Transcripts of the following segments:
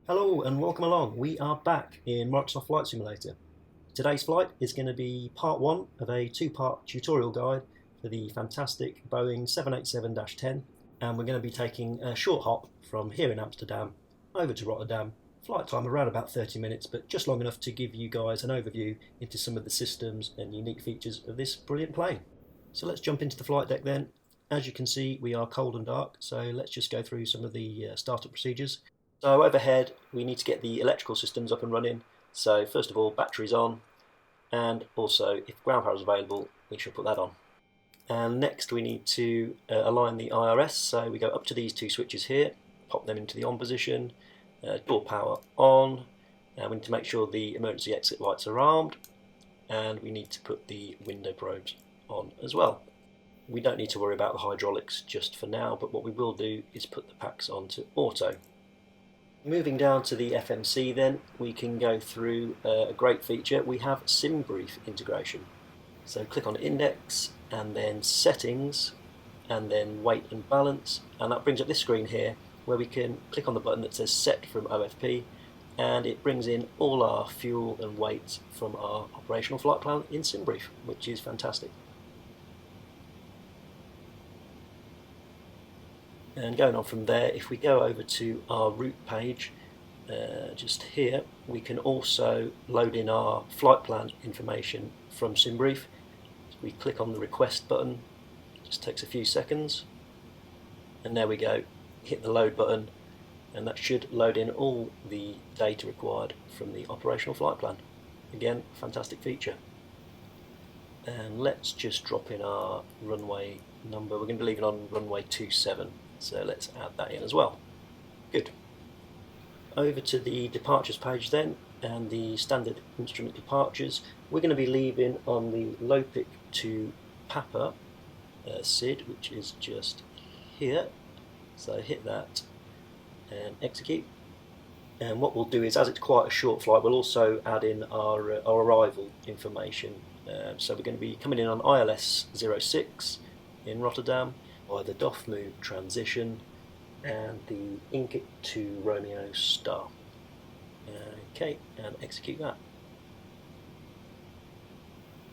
Hello and welcome along. We are back in Microsoft Flight Simulator. Today's flight is going to be part one of a two-part tutorial guide for the fantastic Boeing 787-10, and we're going to be taking a short hop from here in Amsterdam over to Rotterdam. Flight time around about 30 minutes, but just long enough to give you guys an overview into some of the systems and unique features of this brilliant plane. So let's jump into the flight deck then. As you can see, we are cold and dark, so let's just go through some of the startup procedures. So overhead, we need to get the electrical systems up and running. So first of all, batteries on, and also if ground power is available, we should put that on. And next we need to align the IRS, so we go up to these two switches here, pop them into the on position, door power on, and we need to make sure the emergency exit lights are armed, and we need to put the window probes on as well. We don't need to worry about the hydraulics just for now, but what we will do is put the packs onto auto. Moving down to the FMC then, we can go through a great feature. We have SIMBrief Integration. So click on Index and then Settings and then Weight and Balance, and that brings up this screen here where we can click on the button that says Set from OFP, and it brings in all our fuel and weight from our operational flight plan in SIMBrief, which is fantastic. And going on from there, if we go over to our route page, just here, we can also load in our flight plan information from SIMBrief. So we click on the request button, it just takes a few seconds, and there we go, hit the load button, and that should load in all the data required from the operational flight plan. Again, fantastic feature. And let's just drop in our runway number. We're going to be leaving on runway 27. So let's add that in as well. Good. Over to the departures page then, and the standard instrument departures. We're going to be leaving on the Lopik to Papa SID, which is just here. So hit that and execute. And what we'll do is, as it's quite a short flight, we'll also add in our arrival information. So we're going to be coming in on ILS 06 in Rotterdam, by the DOF move transition, and the Inkit to Romeo Star. Okay, and execute that.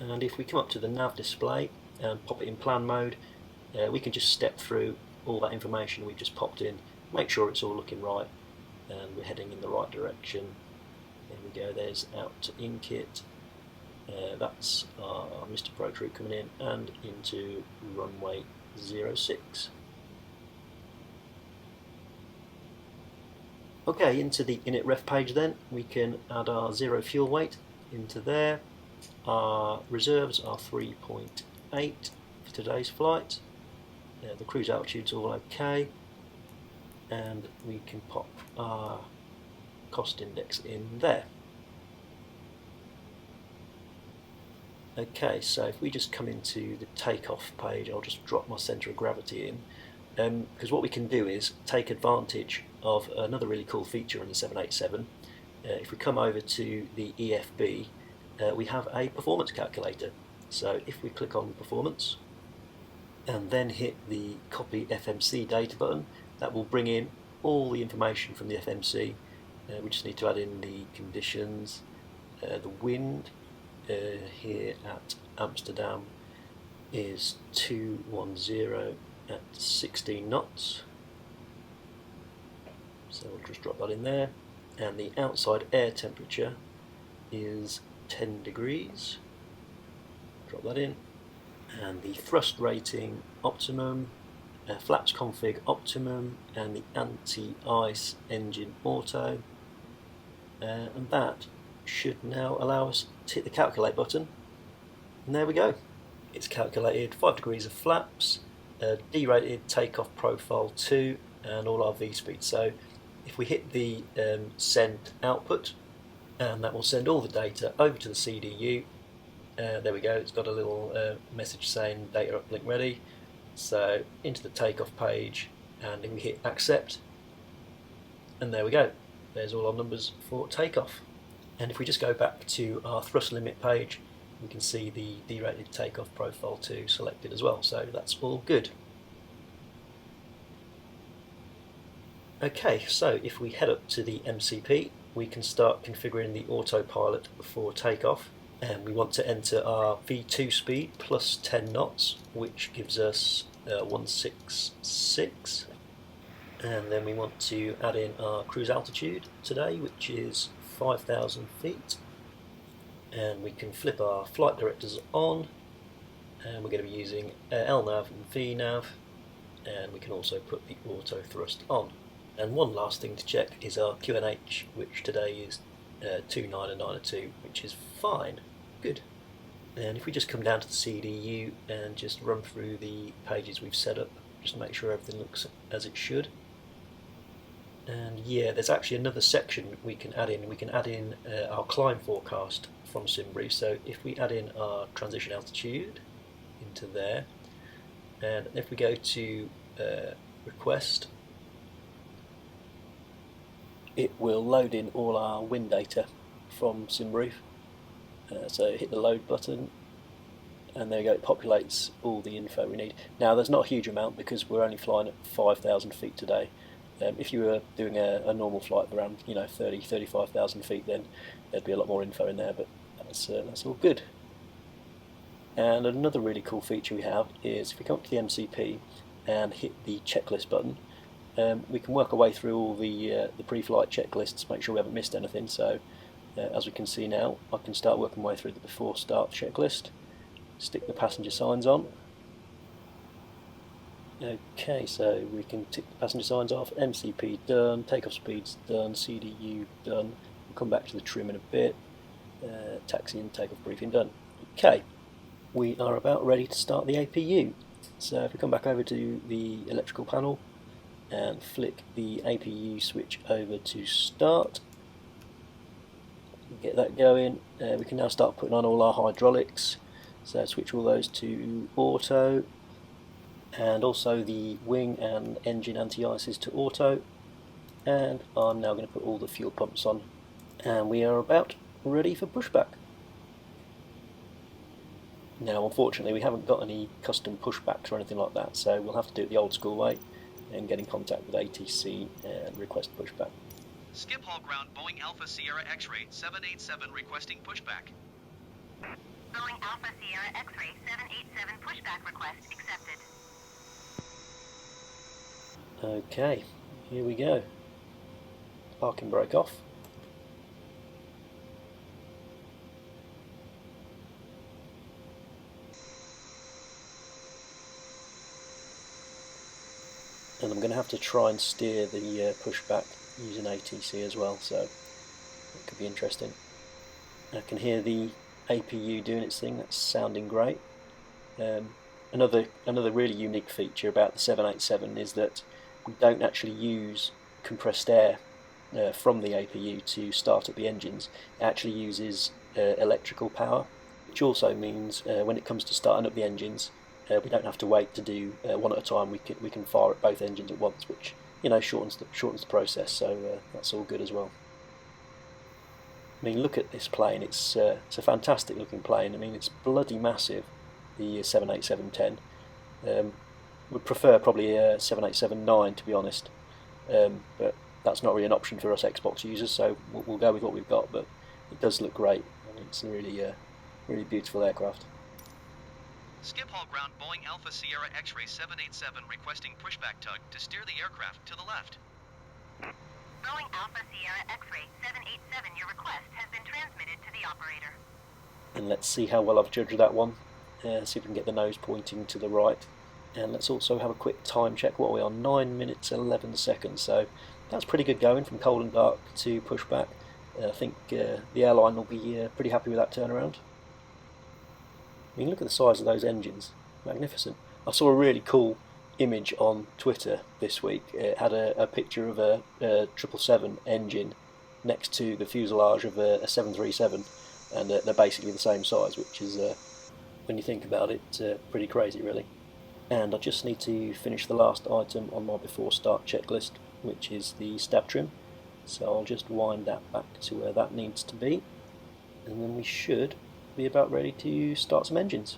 And if we come up to the nav display and pop it in plan mode, we can just step through all that information we've just popped in, make sure it's all looking right, and we're heading in the right direction. There we go, there's out to Inkit. That's our Mr. Protrude coming in, and into runway 06. Okay, into the init ref page then, we can add our zero fuel weight into there. Our reserves are 3.8 for today's flight. The cruise altitude's all okay, and we can pop our cost index in there. Okay, so if we just come into the takeoff page, I'll just drop my centre of gravity in, because what we can do is take advantage of another really cool feature in the 787. If we come over to the EFB, we have a performance calculator. So if we click on performance and then hit the copy FMC data button, that will bring in all the information from the FMC. We just need to add in the conditions, the wind. Here at Amsterdam is 210 at 16 knots, so we'll just drop that in there, and the outside air temperature is 10 degrees, drop that in, and the thrust rating optimum, flaps config optimum, and the anti-ice engine auto, and that should now allow us to hit the calculate button, and there we go. It's calculated 5 degrees of flaps, derated takeoff profile 2, and all our V-speed. So if we hit the send output, and that will send all the data over to the CDU. There we go, it's got a little message saying data uplink ready. So into the takeoff page, and then we hit accept, and there we go, there's all our numbers for takeoff. And if we just go back to our thrust limit page, we can see the derated takeoff profile 2 selected as well, so that's all good. Okay, so if we head up to the MCP, we can start configuring the autopilot for takeoff, and we want to enter our V2 speed plus 10 knots, which gives us 166, and then we want to add in our cruise altitude today, which is 5,000 feet, and we can flip our flight directors on, and we're going to be using LNAV and VNAV, and we can also put the auto thrust on. And one last thing to check is our QNH, which today is 29 and 902, which is fine. Good. And if we just come down to the CDU and just run through the pages we've set up, just make sure everything looks as it should. And yeah, there's actually another section we can add in. We can add in our climb forecast from SIMBrief. So if we add in our transition altitude into there, and if we go to request, it will load in all our wind data from SIMBrief. So hit the load button, and there you go, it populates all the info we need. Now there's not a huge amount because we're only flying at 5,000 feet today. If you were doing a normal flight around 35,000 feet, then there'd be a lot more info in there, but that's all good. And another really cool feature we have is if we come up to the MCP and hit the checklist button, we can work our way through all the pre-flight checklists, make sure we haven't missed anything. So as we can see now, I can start working my way through the before start checklist, stick the passenger signs on. Okay, so we can tick the passenger signs off, MCP done, takeoff speeds done, CDU done, we'll come back to the trim in a bit, taxi and takeoff briefing done. Okay, we are about ready to start the APU. So if we come back over to the electrical panel and flick the APU switch over to start, get that going, we can now start putting on all our hydraulics. So switch all those to auto, and also the wing and engine anti-ices to auto, and I'm now going to put all the fuel pumps on, and we are about ready for pushback. Now unfortunately we haven't got any custom pushbacks or anything like that, so we'll have to do it the old school way and get in contact with ATC and request pushback. Skip Hall Ground Boeing Alpha Sierra X-Ray 787 requesting pushback. Boeing Alpha Sierra X-Ray 787 pushback request accepted. Okay, here we go. Parking brake off. And I'm going to have to try and steer the pushback using ATC as well, so it could be interesting. I can hear the APU doing its thing, that's sounding great. Another really unique feature about the 787 is that we don't actually use compressed air from the APU to start up the engines. It actually uses electrical power, which also means when it comes to starting up the engines, we don't have to wait to do one at a time. We can fire at both engines at once, which shortens the process. So that's all good as well. I mean, look at this plane. It's a fantastic looking plane. I mean, it's bloody massive. The 787-10. Would prefer probably a 787-9 to be honest, but that's not really an option for us Xbox users. So we'll go with what we've got. But it does look great. I mean, it's a really beautiful aircraft. Skip Hall Ground Boeing Alpha Sierra X-Ray 787 requesting pushback tug to steer the aircraft to the left. Boeing Alpha Sierra X-Ray 787, your request has been transmitted to the operator. And let's see how well I've judged that one. See if we can get the nose pointing to the right. And let's also have a quick time check. What are we on? 9 minutes 11 seconds. So that's pretty good going from cold and dark to pushback. I think the airline will be pretty happy with that turnaround. I mean, look at the size of those engines. Magnificent. I saw a really cool image on Twitter this week. It had a picture of a 777 engine next to the fuselage of a 737, and they're basically the same size, which is, when you think about it, pretty crazy really. And I just need to finish the last item on my before start checklist, which is the stab trim. So I'll just wind that back to where that needs to be, and then we should be about ready to start some engines.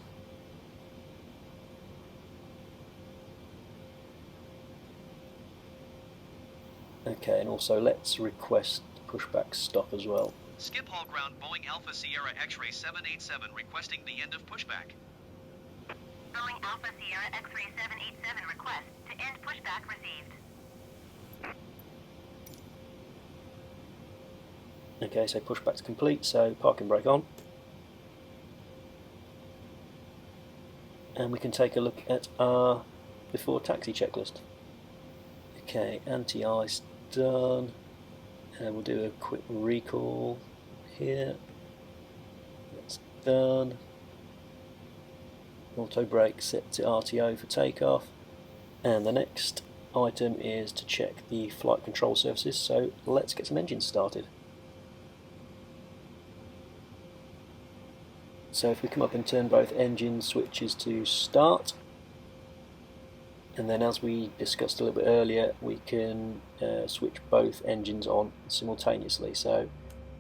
Okay, and also let's request pushback stop as well. Skip all ground Boeing Alpha Sierra X-ray 787 requesting the end of pushback. Boeing Alpha Sierra X-ray 787 request to end pushback received. Okay, so pushback's complete, so parking brake on. And we can take a look at our before taxi checklist. Okay, anti-ice done. And we'll do a quick recall here. That's done. Auto brake set to RTO for takeoff. And the next item is to check the flight control surfaces, so let's get some engines started. So if we come up and turn both engine switches to start, and then as we discussed a little bit earlier, we can switch both engines on simultaneously. So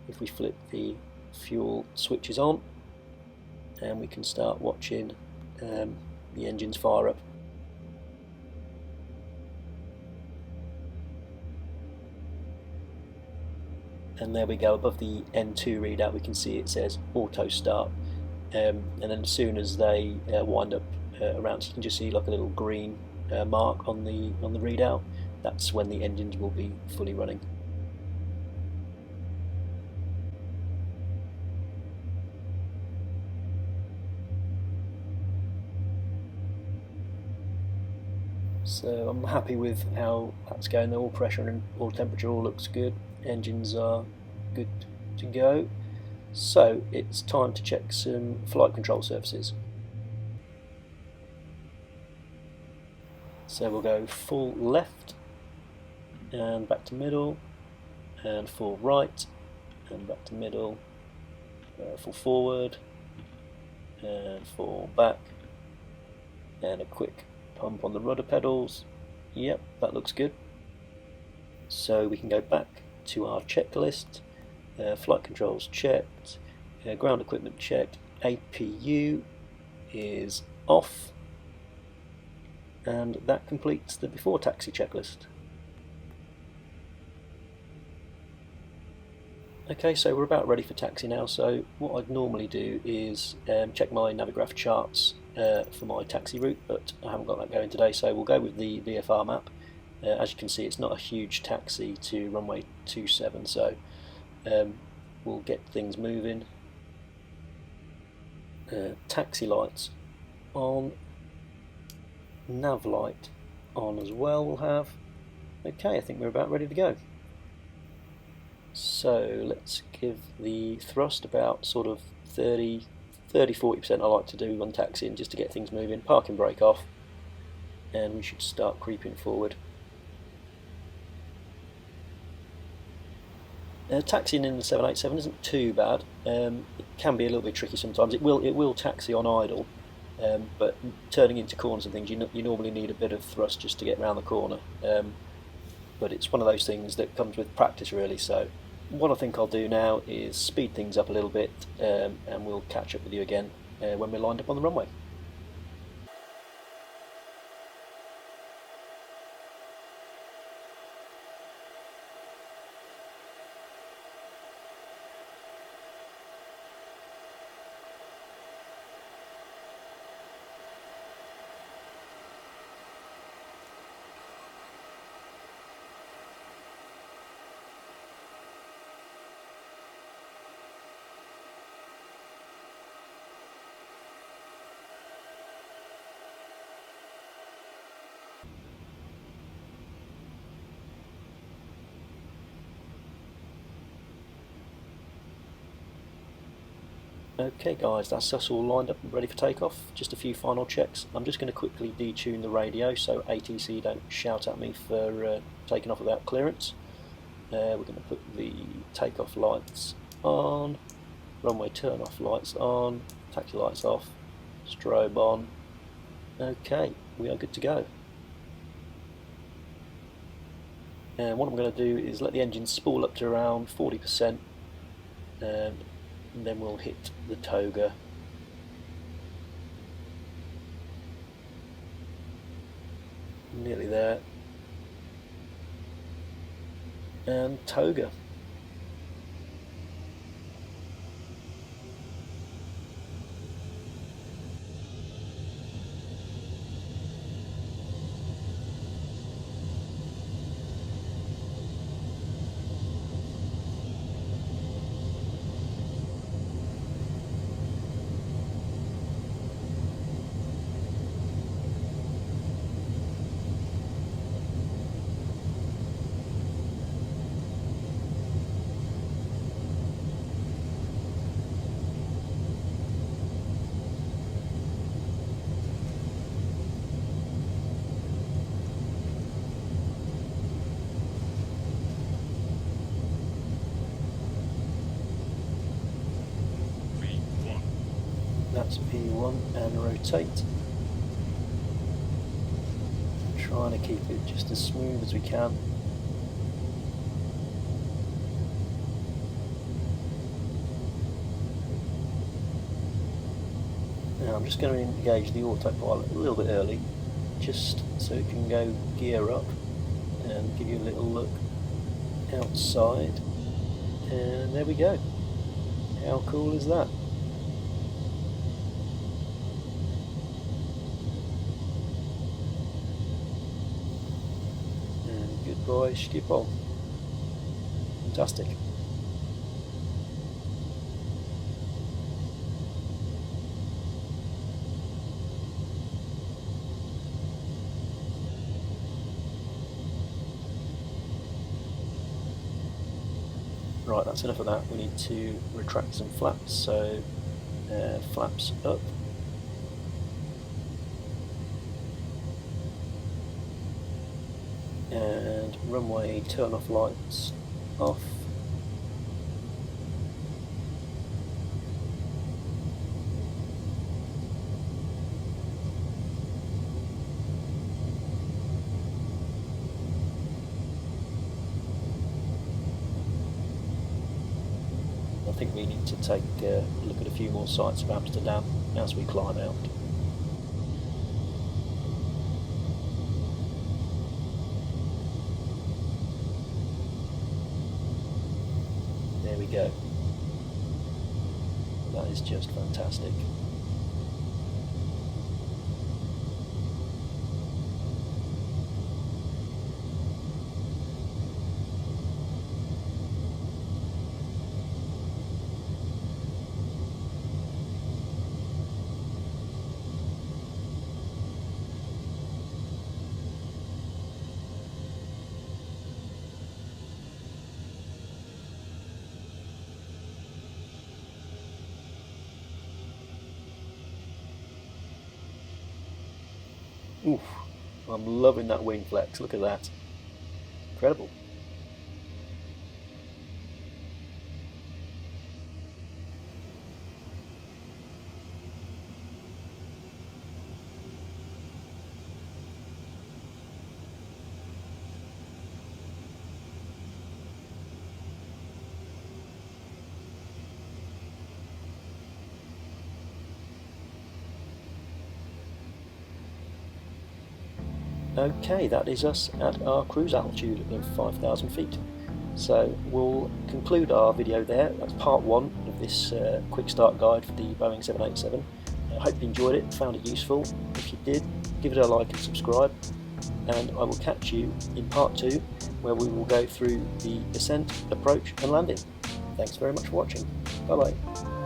if we flip the fuel switches on, and we can start watching the engines fire up. And there we go, above the N2 readout we can see it says auto start, and then as soon as they wind up around, you can just see like a little green mark on the readout. That's when the engines will be fully running. So I'm happy with how that's going. The oil pressure and oil temperature all looks good. Engines are good to go. So it's time to check some flight control surfaces. So we'll go full left and back to middle, and full right and back to middle, full forward and full back, and a quick pump on the rudder pedals. Yep, that looks good. So we can go back to our checklist. Flight controls checked, ground equipment checked, APU is off, and that completes the before taxi checklist. Okay, so we're about ready for taxi now. So what I'd normally do is check my Navigraph charts for my taxi route, but I haven't got that going today, so we'll go with the VFR map. As you can see, it's not a huge taxi to runway 27, so we'll get things moving. Taxi lights on, nav light on as well we'll have. Okay, I think we're about ready to go. So let's give the thrust about sort of 30-40% I like to do on taxiing, just to get things moving. Parking brake off, and we should start creeping forward. Taxiing in the 787 isn't too bad. It can be a little bit tricky sometimes. It will taxi on idle, but turning into corners and things, you normally need a bit of thrust just to get around the corner. But it's one of those things that comes with practice, really. So what I think I'll do now is speed things up a little bit, and we'll catch up with you again when we're lined up on the runway. Okay guys, that's us all lined up and ready for takeoff. Just a few final checks. I'm just going to quickly detune the radio so ATC don't shout at me for taking off without clearance. We're going to put the takeoff lights on, runway turn off lights on, taxi lights off, strobe on. Okay, we are good to go. And what I'm going to do is let the engine spool up to around 40%, and then we'll hit the toga. Nearly there. and toga. That's P1 and rotate. Trying to keep it just as smooth as we can. Now I'm just going to engage the autopilot a little bit early, just so it can go gear up and give you a little look outside. And there we go. How cool is that? Goodbye, Schiphol. Fantastic. Right, that's enough of that. We need to retract some flaps, so flaps up. And runway turn off lights off. I think we need to take a look at a few more sights of Amsterdam as we climb out. There we go. That is just fantastic. Oof, I'm loving that wing flex, look at that. Incredible. Okay, that is us at our cruise altitude of 5,000 feet. So we'll conclude our video there. That's part one of this quick start guide for the Boeing 787. I hope you enjoyed it, found it useful. If you did, give it a like and subscribe. And I will catch you in part two, where we will go through the descent, approach and landing. Thanks very much for watching. Bye bye.